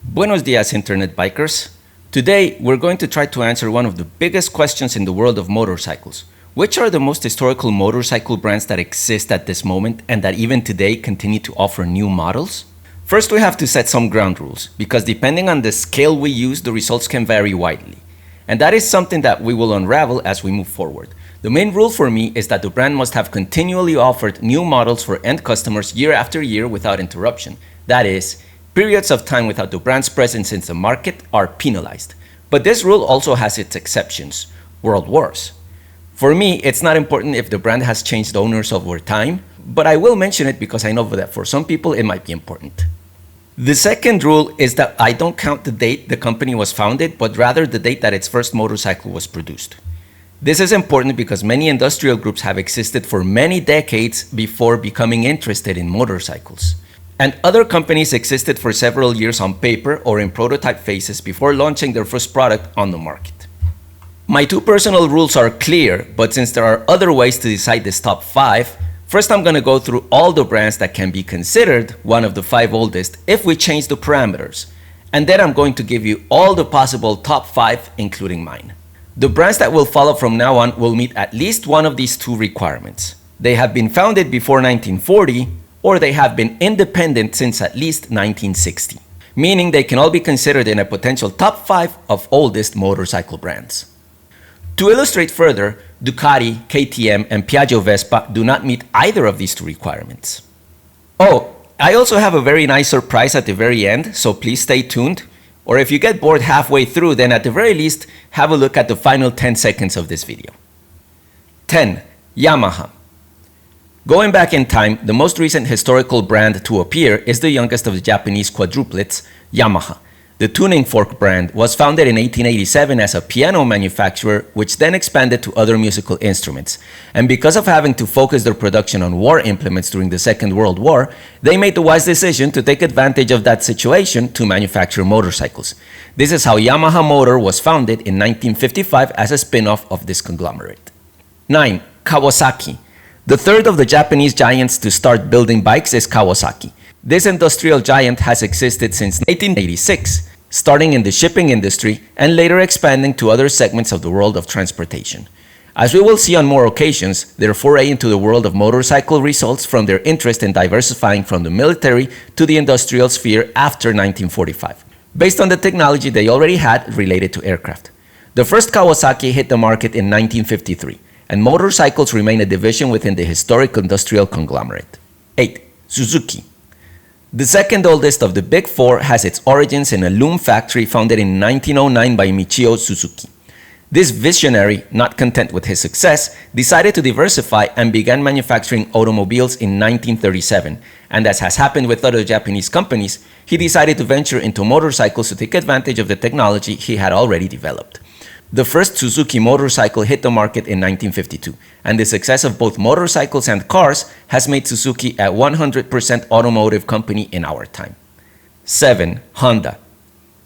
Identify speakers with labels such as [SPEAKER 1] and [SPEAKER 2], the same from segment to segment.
[SPEAKER 1] Buenos dias, Internet bikers. Today, we're going to try to answer one of the biggest questions in the world of motorcycles. Which are the most historical motorcycle brands that exist at this moment and that even today continue to offer new models? First, we have to set some ground rules, because depending on the scale we use, the results can vary widely. And that is something that we will unravel as we move forward. The main rule for me is that the brand must have continually offered new models for end customers year after year without interruption. That is, periods of time without the brand's presence in the market are penalized. But this rule also has its exceptions: world wars. For me, it's not important if the brand has changed owners over time, but I will mention it because I know that for some people it might be important. The second rule is that I don't count the date the company was founded, but rather the date that its first motorcycle was produced. This is important because many industrial groups have existed for many decades before becoming interested in motorcycles. And other companies existed for several years on paper or in prototype phases before launching their first product on the market. My two personal rules are clear, but since there are other ways to decide this top 5, first I'm going to go through all the brands that can be considered one of the 5 oldest if we change the parameters. And then I'm going to give you all the possible top 5, including mine. The brands that will follow from now on will meet at least one of these two requirements. They have been founded before 1940, or they have been independent since at least 1960, meaning they can all be considered in a potential top 5 of oldest motorcycle brands. To illustrate further, Ducati, KTM, and Piaggio Vespa do not meet either of these two requirements. Oh, I also have a very nice surprise at the very end, so please stay tuned. Or if you get bored halfway through, then at the very least, have a look at the final 10 seconds of this video. 10. Yamaha. Going back in time, the most recent historical brand to appear is the youngest of the Japanese quadruplets, Yamaha. The tuning fork brand was founded in 1887 as a piano manufacturer, which then expanded to other musical instruments. And because of having to focus their production on war implements during the Second World War, they made the wise decision to take advantage of that situation to manufacture motorcycles. This is how Yamaha Motor was founded in 1955 as a spin-off of this conglomerate. 9. Kawasaki. The third of the Japanese giants to start building bikes is Kawasaki. This industrial giant has existed since 1886, starting in the shipping industry and later expanding to other segments of the world of transportation. As we will see on more occasions, their foray into the world of motorcycle results from their interest in diversifying from the military to the industrial sphere after 1945, based on the technology they already had related to aircraft. The first Kawasaki hit the market in 1953, and motorcycles remain a division within the historic industrial conglomerate. 8. Suzuki. The second oldest of the big 4 has its origins in a loom factory founded in 1909 by Michio Suzuki. This visionary, not content with his success, decided to diversify and began manufacturing automobiles in 1937. And as has happened with other Japanese companies, he decided to venture into motorcycles to take advantage of the technology he had already developed. The first Suzuki motorcycle hit the market in 1952, and the success of both motorcycles and cars has made Suzuki a 100% automotive company in our time. 7. Honda.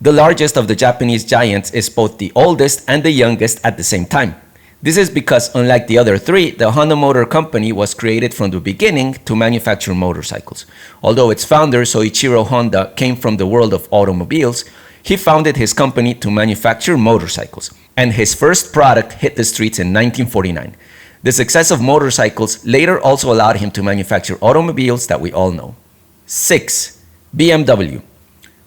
[SPEAKER 1] The largest of the Japanese giants is both the oldest and the youngest at the same time. This is because, unlike the other 3, the Honda Motor Company was created from the beginning to manufacture motorcycles. Although its founder, Soichiro Honda, came from the world of automobiles, he founded his company to manufacture motorcycles, and his first product hit the streets in 1949. The success of motorcycles later also allowed him to manufacture automobiles that we all know. 6. BMW.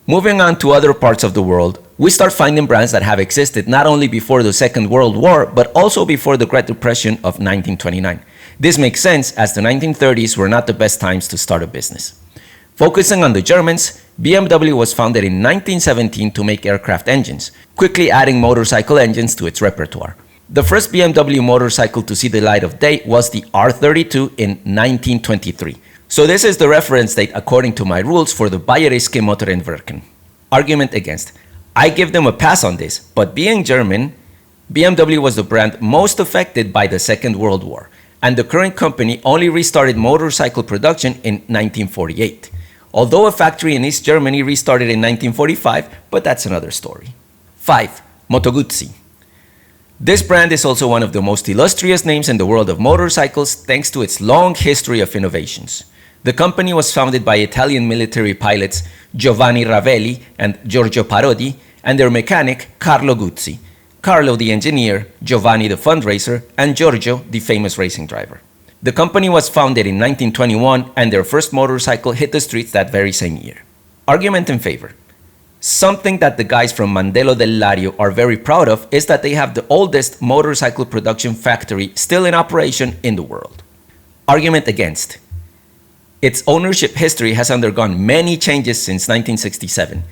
[SPEAKER 1] Moving on to other parts of the world, we start finding brands that have existed not only before the Second World War, but also before the Great Depression of 1929. This makes sense as the 1930s were not the best times to start a business. Focusing on the Germans, BMW was founded in 1917 to make aircraft engines, quickly adding motorcycle engines to its repertoire. The first BMW motorcycle to see the light of day was the R32 in 1923. So this is the reference date according to my rules for the Bayerische Motorenwerken. Argument against. I give them a pass on this, but being German, BMW was the brand most affected by the Second World War, and the current company only restarted motorcycle production in 1948. Although a factory in East Germany restarted in 1945, but that's another story. 5. Moto Guzzi. This brand is also one of the most illustrious names in the world of motorcycles thanks to its long history of innovations. The company was founded by Italian military pilots Giovanni Ravelli and Giorgio Parodi, and their mechanic Carlo Guzzi. Carlo the engineer, Giovanni the fundraiser, and Giorgio the famous racing driver. The company was founded in 1921, and their first motorcycle hit the streets that very same year. Argument in favor. Something that the guys from Mandello del Lario are very proud of is that they have the oldest motorcycle production factory still in operation in the world. Argument against. Its ownership history has undergone many changes since 1967.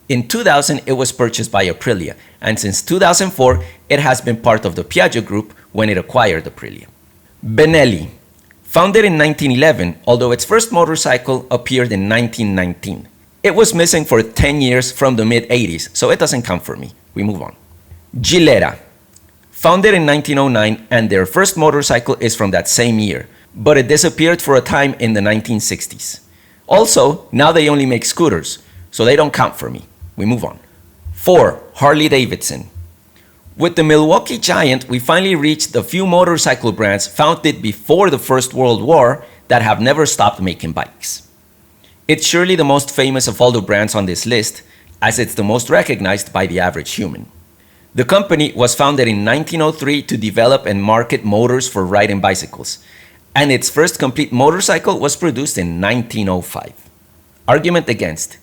[SPEAKER 1] In 2000, it was purchased by Aprilia, and since 2004, it has been part of the Piaggio group when it acquired Aprilia. Benelli. Founded in 1911, although its first motorcycle appeared in 1919. It was missing for 10 years from the mid-80s, so it doesn't count for me. We move on. Gilera. Founded in 1909, and their first motorcycle is from that same year, but it disappeared for a time in the 1960s. Also, now they only make scooters, so they don't count for me. We move on. 4. Harley Davidson. With the Milwaukee giant, we finally reached the few motorcycle brands founded before the First World War that have never stopped making bikes. It's surely the most famous of all the brands on this list, as it's the most recognized by the average human. The company was founded in 1903 to develop and market motors for riding bicycles, and its first complete motorcycle was produced in 1905. Argument against.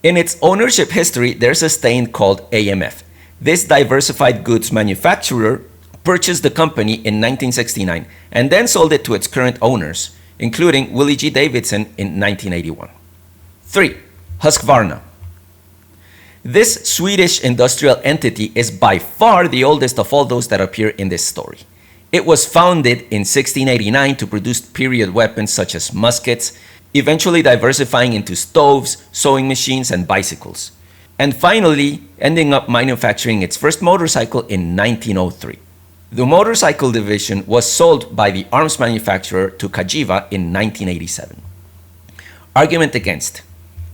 [SPEAKER 1] In its ownership history, there's a stain called AMF. This diversified goods manufacturer purchased the company in 1969 and then sold it to its current owners, including Willie G. Davidson in 1981. 3. Husqvarna. This Swedish industrial entity is by far the oldest of all those that appear in this story. It was founded in 1689 to produce period weapons such as muskets, eventually diversifying into stoves, sewing machines, and bicycles, and finally ending up manufacturing its first motorcycle in 1903. The motorcycle division was sold by the arms manufacturer to Cagiva in 1987. Argument against.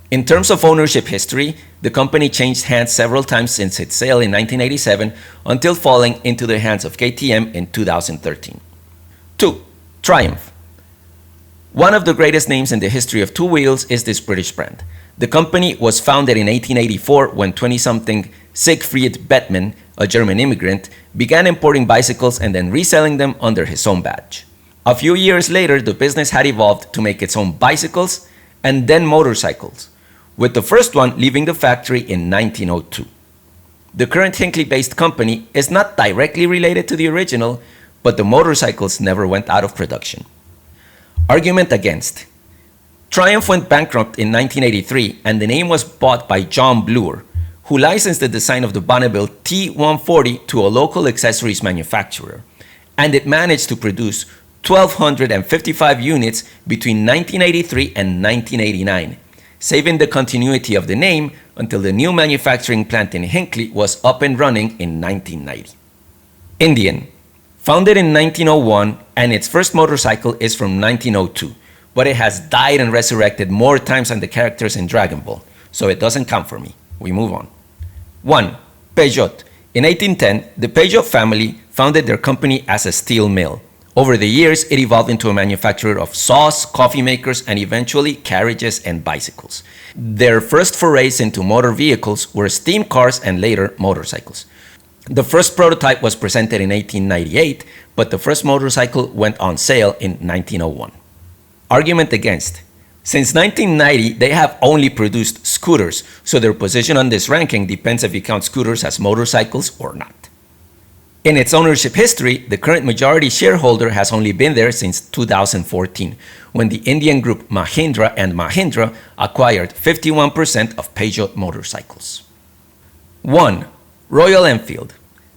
[SPEAKER 1] In terms of ownership history, the company changed hands several times since its sale in 1987 until falling into the hands of KTM in 2013. 2. Triumph. One of the greatest names in the history of two wheels is this British brand. The company was founded in 1884 when 20-something Siegfried Bettmann, a German immigrant, began importing bicycles and then reselling them under his own badge. A few years later, the business had evolved to make its own bicycles and then motorcycles, with the first one leaving the factory in 1902. The current Hinckley-based company is not directly related to the original, but the motorcycles never went out of production. Argument against. Triumph went bankrupt in 1983, and the name was bought by John Bloor, who licensed the design of the Bonneville T140 to a local accessories manufacturer, and it managed to produce 1,255 units between 1983 and 1989, saving the continuity of the name until the new manufacturing plant in Hinckley was up and running in 1990. Indian. Founded in 1901, and its first motorcycle is from 1902, but it has died and resurrected more times than the characters in Dragon Ball, so it doesn't count for me. We move on. 1. Peugeot. In 1810, the Peugeot family founded their company as a steel mill. Over the years, it evolved into a manufacturer of saws, coffee makers, and eventually carriages and bicycles. Their first forays into motor vehicles were steam cars and later motorcycles. The first prototype was presented in 1898, but the first motorcycle went on sale in 1901. Argument against. Since 1990, they have only produced scooters, so their position on this ranking depends if you count scooters as motorcycles or not. In its ownership history, the current majority shareholder has only been there since 2014, when the Indian group Mahindra & Mahindra acquired 51% of Peugeot motorcycles. 1. Royal Enfield.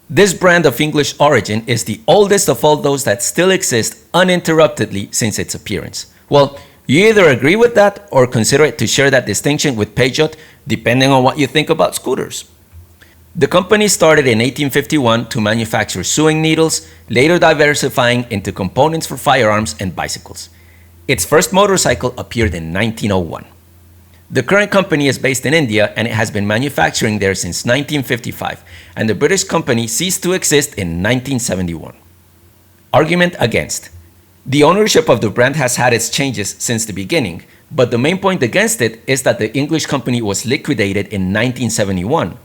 [SPEAKER 1] This brand of English origin is the oldest of all those that still exist uninterruptedly since its appearance. Well, you either agree with that or consider it to share that distinction with Peugeot, depending on what you think about scooters. The company started in 1851 to manufacture sewing needles, later diversifying into components for firearms and bicycles. Its first motorcycle appeared in 1901. The current company is based in India and it has been manufacturing there since 1955, and the British company ceased to exist in 1971. Argument against. The ownership of the brand has had its changes since the beginning, but the main point against it is that the English company was liquidated in 1971.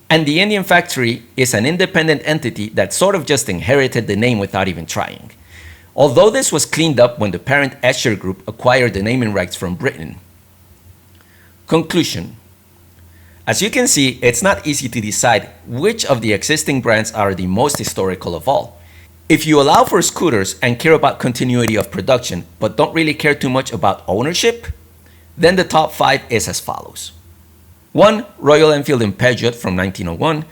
[SPEAKER 1] And the Indian factory is an independent entity that sort of just inherited the name without even trying. Although this was cleaned up when the parent Escher Group acquired the naming rights from Britain. Conclusion. As you can see, it's not easy to decide which of the existing brands are the most historical of all. If you allow for scooters and care about continuity of production, but don't really care too much about ownership, then the top 5 is as follows. 1. Royal Enfield and Peugeot from 1901.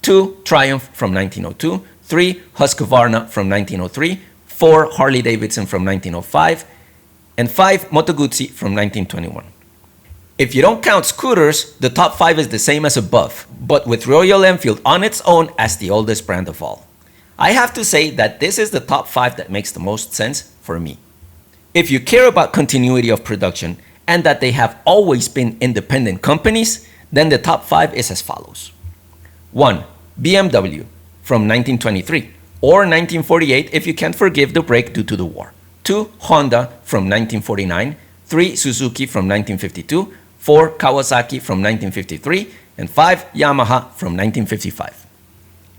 [SPEAKER 1] 2. Triumph from 1902. 3. Husqvarna from 1903. 4. Harley Davidson from 1905. And 5. Moto Guzzi from 1921. If you don't count scooters, the top 5 is the same as above, but with Royal Enfield on its own as the oldest brand of all. I have to say that this is the top 5 that makes the most sense for me. If you care about continuity of production and that they have always been independent companies, then the top 5 is as follows. 1. BMW from 1923 or 1948 if you can't forgive the break due to the war. 2. Honda from 1949. 3. Suzuki from 1952. 4. Kawasaki from 1953. And 5. Yamaha from 1955.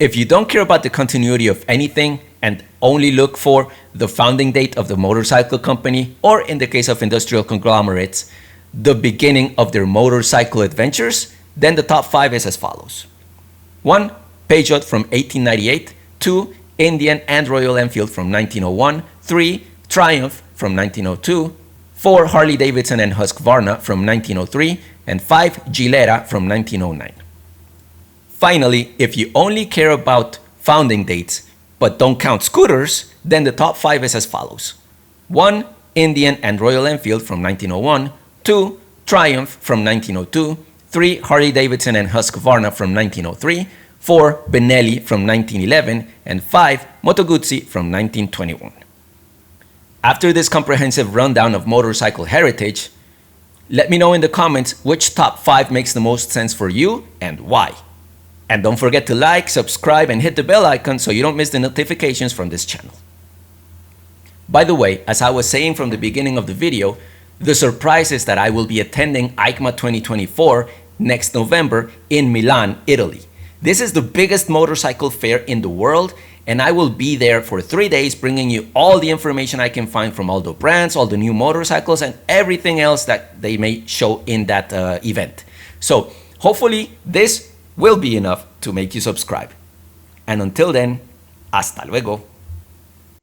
[SPEAKER 1] If you don't care about the continuity of anything and only look for the founding date of the motorcycle company, or in the case of industrial conglomerates, the beginning of their motorcycle adventures, then the top 5 is as follows. 1. Peugeot from 1898. 2. Indian and Royal Enfield from 1901. 3. Triumph from 1902. 4. Harley Davidson and Husqvarna from 1903. And 5. Gilera from 1909. Finally, if you only care about founding dates but don't count scooters, then the top 5 is as follows. 1. Indian and Royal Enfield from 1901. 2. Triumph from 1902. 3. Harley Davidson and Husqvarna from 1903. 4. Benelli from 1911. And 5. Moto Guzzi from 1921. After this comprehensive rundown of motorcycle heritage, let me know in the comments which top 5 makes the most sense for you and why. And don't forget to like, subscribe, and hit the bell icon so you don't miss the notifications from this channel. By the way, as I was saying from the beginning of the video, the surprise is that I will be attending EICMA 2024 next November in Milan, Italy. This is the biggest motorcycle fair in the world, and I will be there for 3 days bringing you all the information I can find from all the brands, all the new motorcycles, and everything else that they may show in that event. So hopefully this will be enough to make you subscribe. And until then, hasta luego.